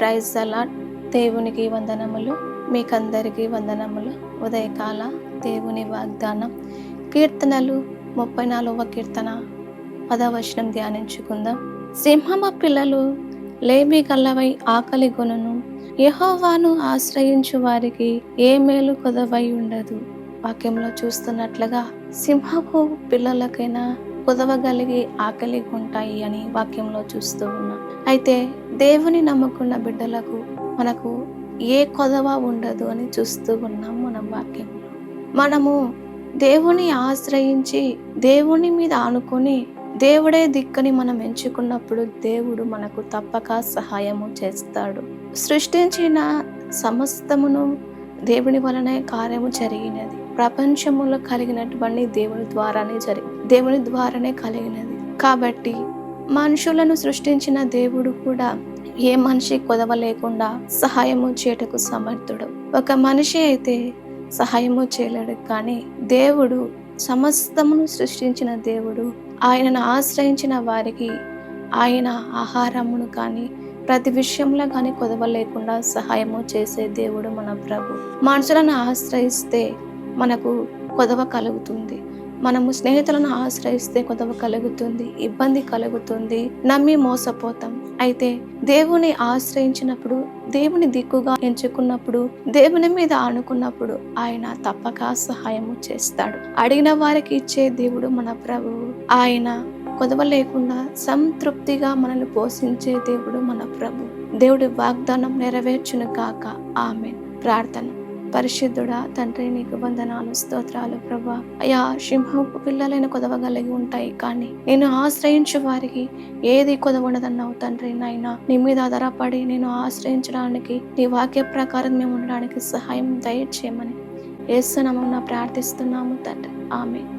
Praise allot. దేవునికి వందనములు. మీకందరికీ వందనములు. ఉదయకాల దేవుని వాగ్దానం కీర్తనలు 34వ కీర్తన 10వ వచనం ధ్యానించుకుందాం. సింహమ పిల్లలు లేమి గల్లవై ఆకలి గొనును, యెహోవాను ఆశ్రయించు వారికి ఏ మేలు కొదవై ఉండదు. వాక్యంలో చూస్తున్నట్లుగా సింహపు పిల్లలకైనా కొదవగలిగి ఆకలి ఉంటాయి అని వాక్యంలో చూస్తూ ఉన్నాం. అయితే దేవుని నమ్ముకున్న బిడ్డలకు మనకు ఏ కొదవ ఉండదు అని చూస్తూ ఉన్నాం మనం వాక్యంలో. మనము దేవుని ఆశ్రయించి దేవుని మీద ఆనుకొని దేవుడే దిక్కని మనం ఎంచుకున్నప్పుడు దేవుడు మనకు తప్పక సహాయము చేస్తాడు. సృష్టించిన సమస్తమును దేవుని వలనే కార్యము జరిగినది. ప్రపంచములో కలిగినటువంటి దేవుని ద్వారానే కలిగినది. కాబట్టి మనుషులను సృష్టించిన దేవుడు కూడా ఏ మనిషి కొదవ లేకుండా సహాయము చేయటకు సమర్థుడు. ఒక మనిషి అయితే సహాయము చేయలేడు, కానీ దేవుడు సమస్తమును సృష్టించిన దేవుడు ఆయనను ఆశ్రయించిన వారికి ఆయన ఆహారమును కానీ ప్రతి విషయంలో కానీ కొదవ లేకుండా సహాయము చేసే దేవుడు మన ప్రభు. మనుషులను ఆశ్రయిస్తే మనకు కొదవ కలుగుతుంది. మనము స్నేహితులను ఆశ్రయిస్తే కొదవ కలుగుతుంది, ఇబ్బంది కలుగుతుంది, నమ్మి మోసపోతాం. అయితే దేవుని ఆశ్రయించినప్పుడు, దేవుని దిక్కుగా ఎంచుకున్నప్పుడు, దేవుని మీద ఆనుకున్నప్పుడు ఆయన తప్పక సహాయము చేస్తాడు. అడిగిన వారికి ఇచ్చే దేవుడు మన ప్రభువు. ఆయన కొదవ లేకుండా సంతృప్తిగా మనల్ని పోషించే దేవుడు మన ప్రభు. దేవుడి వాగ్దానం నెరవేర్చును కాక. ఆమేన్. ప్రార్థన. పరిశుద్ధుడా తండ్రి, నీకు వందనాలు, స్తోత్రాలు ప్రభా. అయ్యా, సింహపు పిల్లలైన కొదవగలిగి ఉంటాయి, కానీ నేను ఆశ్రయించు వారికి ఏది కొదవ ఉండదన్నావు తండ్రి. నాయనా, నీ మీద ఆధారపడి నేను ఆశ్రయించడానికి, నీ వాక్య ప్రకారం మేము ఉండడానికి సహాయం దయచేయమని యేసు నామమున ప్రార్థిస్తున్నాము తండ్రి. ఆమేన్.